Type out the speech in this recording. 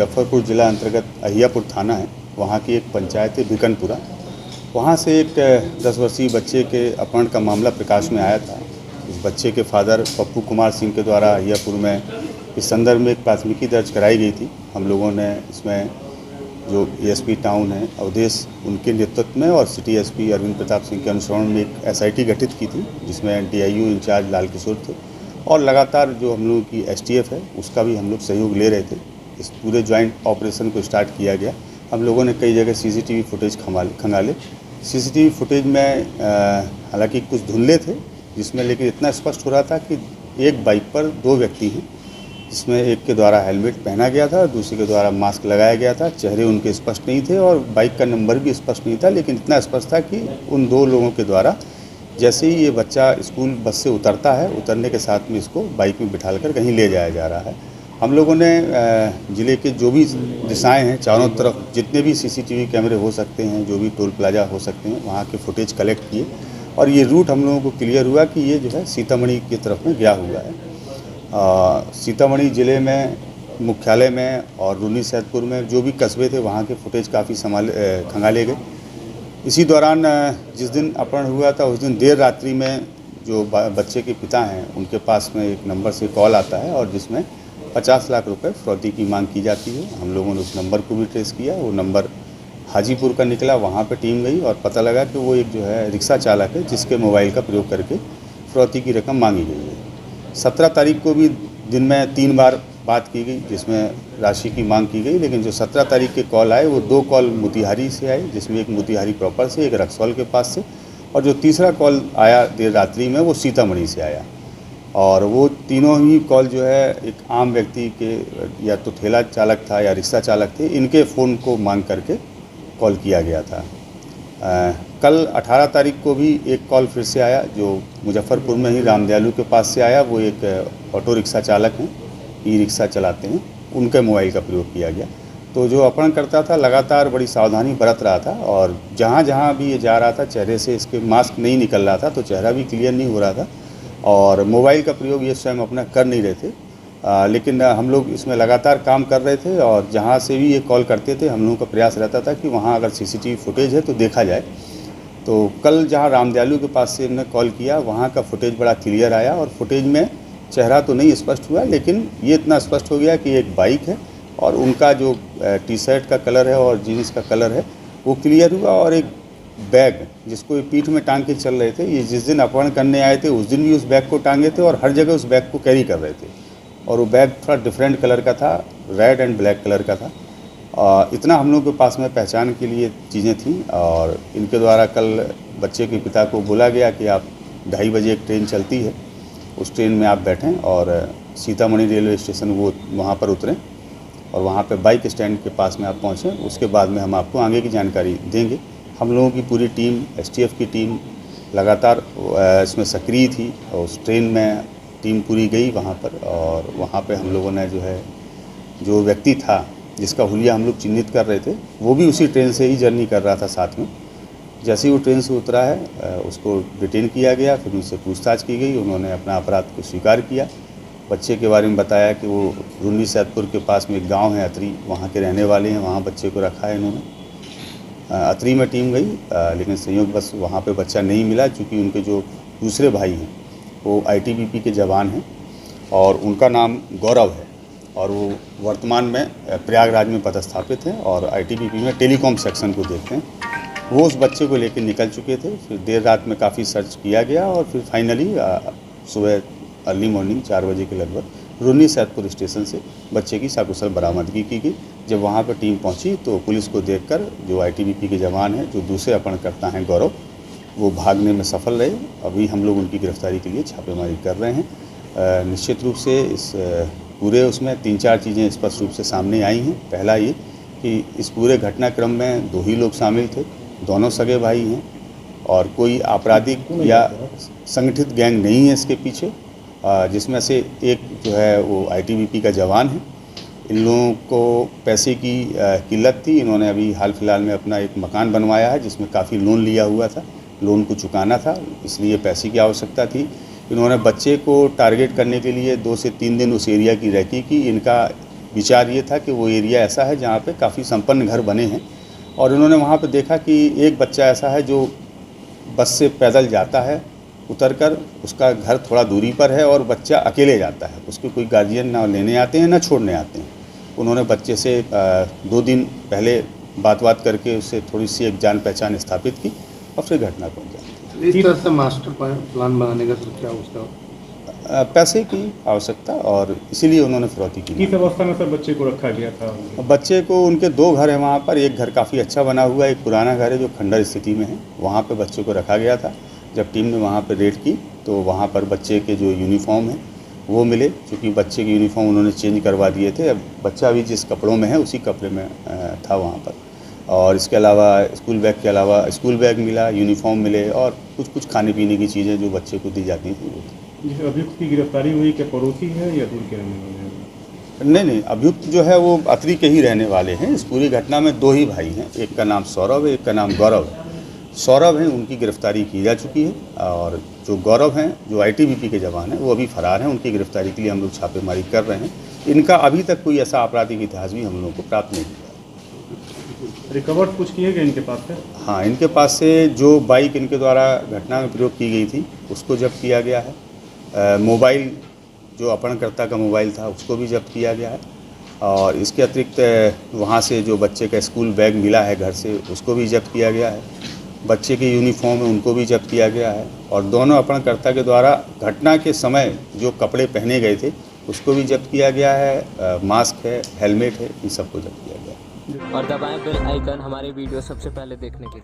मुजफ्फरपुर ज़िला अंतर्गत अहियापुर थाना है, वहाँ की एक पंचायत है बिकनपुरा। वहाँ से एक 10 वर्षीय बच्चे के अपहरण का मामला प्रकाश में आया था। इस बच्चे के फादर पप्पू कुमार सिंह के द्वारा अहियापुर में इस संदर्भ में एक प्राथमिकी दर्ज कराई गई थी। हम लोगों ने इसमें जो एएसपी टाउन है अवधेश, उनके नेतृत्व में और सिटी एसपी अरविंद प्रताप सिंह के अनुसरण में एक एसआईटी गठित की थी, जिसमें डीआईयू इंचार्ज लाल किशोर थे और लगातार जो हम लोगों की एसटीएफ है उसका भी हम लोग सहयोग ले रहे थे। इस पूरे ज्वाइंट ऑपरेशन को स्टार्ट किया गया। हम लोगों ने कई जगह सीसीटीवी फुटेज खंगाले। सीसीटीवी फुटेज में हालांकि कुछ धुंधले थे, जिसमें लेकिन इतना स्पष्ट हो रहा था कि एक बाइक पर 2 व्यक्ति हैं, जिसमें एक के द्वारा हेलमेट पहना गया था, दूसरे के द्वारा मास्क लगाया गया था। चेहरे उनके स्पष्ट नहीं थे और बाइक का नंबर भी स्पष्ट नहीं था, लेकिन इतना स्पष्ट था कि उन 2 लोगों के द्वारा जैसे ही ये बच्चा स्कूल बस से उतरता है, उतरने के साथ में इसको बाइक में बिठाकर कहीं ले जाया जा रहा है। हम लोगों ने ज़िले के जो भी दिशाएं हैं, चारों तरफ जितने भी सीसीटीवी कैमरे हो सकते हैं, जो भी टोल प्लाजा हो सकते हैं, वहाँ के फुटेज कलेक्ट किए और ये रूट हम लोगों को क्लियर हुआ कि ये जो है सीतामढ़ी की तरफ में गया हुआ है। सीतामढ़ी ज़िले में मुख्यालय में और रूनी सैदपुर में जो भी कस्बे थे, वहाँ के फुटेज काफ़ी खंगाले गए। इसी दौरान जिस दिन अपहरण हुआ था, उस दिन देर रात्रि में जो बच्चे के पिता हैं, उनके पास में एक नंबर से कॉल आता है और जिसमें 50 लाख रुपए फिरौती की मांग की जाती है। हम लोगों ने उस नंबर को भी ट्रेस किया। वो नंबर हाजीपुर का निकला, वहाँ पे टीम गई और पता लगा कि वो एक जो है रिक्शा चालक है, जिसके मोबाइल का प्रयोग करके फिरौती की रकम मांगी गई है। 17 तारीख को भी दिन में 3 बार बात की गई, जिसमें राशि की मांग की गई, लेकिन जो 17 तारीख के कॉल आए वो 2 कॉल मोतिहारी से आए, जिसमें एक मोतिहारी प्रॉपर से, एक रक्सौल के पास से, और जो तीसरा कॉल आया देर रात्रि में वो सीतामढ़ी से आया। और वो तीनों ही कॉल जो है एक आम व्यक्ति के, या तो ठेला चालक था या रिक्शा चालक थे, इनके फ़ोन को मांग करके कॉल किया गया था। कल 18 तारीख को भी एक कॉल फिर से आया, जो मुजफ्फरपुर में ही रामदयालु के पास से आया। वो एक ऑटो रिक्शा चालक हैं, ई रिक्शा चलाते हैं, उनके मोबाइल का प्रयोग किया गया। तो जो अपहरण करता था लगातार बड़ी सावधानी बरत रहा था और जहाँ जहाँ भी ये जा रहा था, चेहरे से इसके मास्क नहीं निकल रहा था, तो चेहरा भी क्लियर नहीं हो रहा था और मोबाइल का प्रयोग ये स्वयं अपना कर नहीं रहे थे। लेकिन हम लोग इसमें लगातार काम कर रहे थे और जहाँ से भी ये कॉल करते थे, हम लोगों का प्रयास रहता था कि वहाँ अगर सीसीटीवी फुटेज है तो देखा जाए। तो कल जहाँ रामदयालु के पास से हमने कॉल किया, वहाँ का फुटेज बड़ा क्लियर आया और फुटेज में चेहरा तो नहीं स्पष्ट हुआ, लेकिन ये इतना स्पष्ट हो गया कि एक बाइक है और उनका जो टी शर्ट का कलर है और जीन्स का कलर है वो क्लियर हुआ। और एक बैग जिसको ये पीठ में टांग के चल रहे थे, ये जिस दिन अपहरण करने आए थे उस दिन भी उस बैग को टांगे थे और हर जगह उस बैग को कैरी कर रहे थे। और वो बैग थोड़ा डिफरेंट कलर का था, रेड एंड ब्लैक कलर का था। इतना हम लोग के पास में पहचान के लिए चीज़ें थीं। और इनके द्वारा कल बच्चे के पिता को बोला गया कि आप 2:30 बजे एक ट्रेन चलती है, उस ट्रेन में आप बैठें और सीतामढ़ी रेलवे स्टेशन वो वहाँ पर उतरें और वहाँ पे बाइक स्टैंड के पास में आप पहुँचें। उसके बाद में हम आपको आगे की जानकारी देंगे। हम लोगों की पूरी टीम, एसटीएफ की टीम लगातार इसमें सक्रिय थी और उस ट्रेन में टीम पूरी गई वहाँ पर। और वहाँ पे हम लोगों ने जो है, जो व्यक्ति था जिसका हुलिया हम लोग चिन्हित कर रहे थे, वो भी उसी ट्रेन से ही जर्नी कर रहा था साथ में। जैसे ही वो ट्रेन से उतरा है, उसको डिटेन किया गया, फिर उनसे पूछताछ की गई। उन्होंने अपना अपराध को स्वीकार किया। बच्चे के बारे में बताया कि वो रूनी सैदपुर के पास में एक गांव है अतरी, वहाँ के रहने वाले हैं, वहाँ बच्चे को रखा है इन्होंने। अतरी में टीम गई, लेकिन संयोग बस वहाँ पे बच्चा नहीं मिला, चूँकि उनके जो दूसरे भाई हैं वो आईटीबीपी के जवान हैं और उनका नाम गौरव है और वो वर्तमान में प्रयागराज में पदस्थापित हैं और आईटीबीपी में टेलीकॉम सेक्शन को देखते हैं। वो उस बच्चे को लेकर निकल चुके थे। फिर देर रात में काफ़ी सर्च किया गया और फिर फाइनली सुबह अर्ली मॉर्निंग 4 बजे के लगभग रूनी सैदपुर स्टेशन से बच्चे की सकुशल बरामदगी की गई। जब वहाँ पर टीम पहुँची तो पुलिस को देखकर जो आईटीबीपी के जवान हैं, जो दूसरे अपहरणकर्ता हैं गौरव, वो भागने में सफल रहे। अभी हम लोग उनकी गिरफ्तारी के लिए छापेमारी कर रहे हैं। निश्चित रूप से इस पूरे उसमें 3-4 चीज़ें स्पष्ट रूप से सामने आई हैं। पहला ये कि इस पूरे घटनाक्रम में 2 ही लोग शामिल थे, दोनों सगे भाई हैं और कोई आपराधिक या संगठित गैंग नहीं है इसके पीछे, जिसमें से एक जो है वो आईटीबीपी का जवान है। इन लोगों को पैसे की किल्लत थी। इन्होंने अभी हाल फिलहाल में अपना एक मकान बनवाया है, जिसमें काफ़ी लोन लिया हुआ था, लोन को चुकाना था, इसलिए पैसे की आवश्यकता थी। इन्होंने बच्चे को टारगेट करने के लिए 2 से 3 दिन उस एरिया की रैकी की। इनका विचार ये था कि वो एरिया ऐसा है जहाँ पे काफ़ी संपन्न घर बने हैं, और उन्होंने वहाँ पे देखा कि एक बच्चा ऐसा है जो बस से पैदल जाता है, उतरकर उसका घर थोड़ा दूरी पर है और बच्चा अकेले जाता है, उसके कोई गार्जियन ना लेने आते हैं ना छोड़ने आते हैं। उन्होंने बच्चे से 2 दिन पहले बात करके उससे थोड़ी सी एक जान पहचान स्थापित की और फिर घटना को अंजाम इस तरह से मास्टर प्लान बनाने का सर क्या उसका दिया। पैसे की आवश्यकता और इसीलिए उन्होंने फिरौती की। किस अवस्था में सर बच्चे को रखा गया था? बच्चे को, उनके 2 घर हैं वहाँ पर, एक घर काफ़ी अच्छा बना हुआ है, एक पुराना घर है जो खंडर स्थिति में है, वहाँ पे बच्चे को रखा गया था। जब टीम ने वहाँ पर रेड की तो वहाँ पर बच्चे के जो यूनिफॉर्म हैं वो मिले, क्योंकि बच्चे के यूनिफॉर्म उन्होंने चेंज करवा दिए थे। अब बच्चा अभी जिस कपड़ों में है उसी कपड़े में था वहाँ पर। और इसके अलावा स्कूल बैग के अलावा स्कूल बैग मिला, यूनिफॉर्म मिले और कुछ खाने पीने की चीज़ें जो बच्चे को दी जाती थी वो थी। जिस अभियुक्त की गिरफ्तारी हुई, क्या पड़ोसी है या दूर के रहने वाले हैं? नहीं, अभियुक्त जो है वो अतरी के ही रहने वाले हैं। इस पूरी घटना में 2 ही भाई हैं, एक का नाम सौरभ है, एक का नाम गौरव है। सौरभ हैं, उनकी गिरफ्तारी की जा चुकी है, और जो गौरव हैं जो आईटीबीपी के जवान हैं वो अभी फरार हैं। उनकी गिरफ्तारी के लिए हम लोग छापेमारी कर रहे हैं। इनका अभी तक कोई ऐसा आपराधिक इतिहास भी हम लोगों को प्राप्त नहीं हुआ। रिकवर्ड कुछ किए गए इनके पास से? हाँ, इनके पास से जो बाइक इनके द्वारा घटना में प्रयोग की गई थी उसको जब्त किया गया है। मोबाइल, जो अपहरणकर्ता का मोबाइल था उसको भी जब्त किया गया है, और इसके अतिरिक्त वहाँ से जो बच्चे का स्कूल बैग मिला है घर से उसको भी जब्त किया गया है। बच्चे के यूनिफॉर्म है उनको भी जब्त किया गया है, और दोनों अपहरणकर्ता के द्वारा घटना के समय जो कपड़े पहने गए थे उसको भी जब्त किया गया है। मास्क है, हेलमेट है, इन सबको जब्त किया गया है। और दबाएं बेल आइकन हमारे वीडियो सबसे पहले देखने के लिए।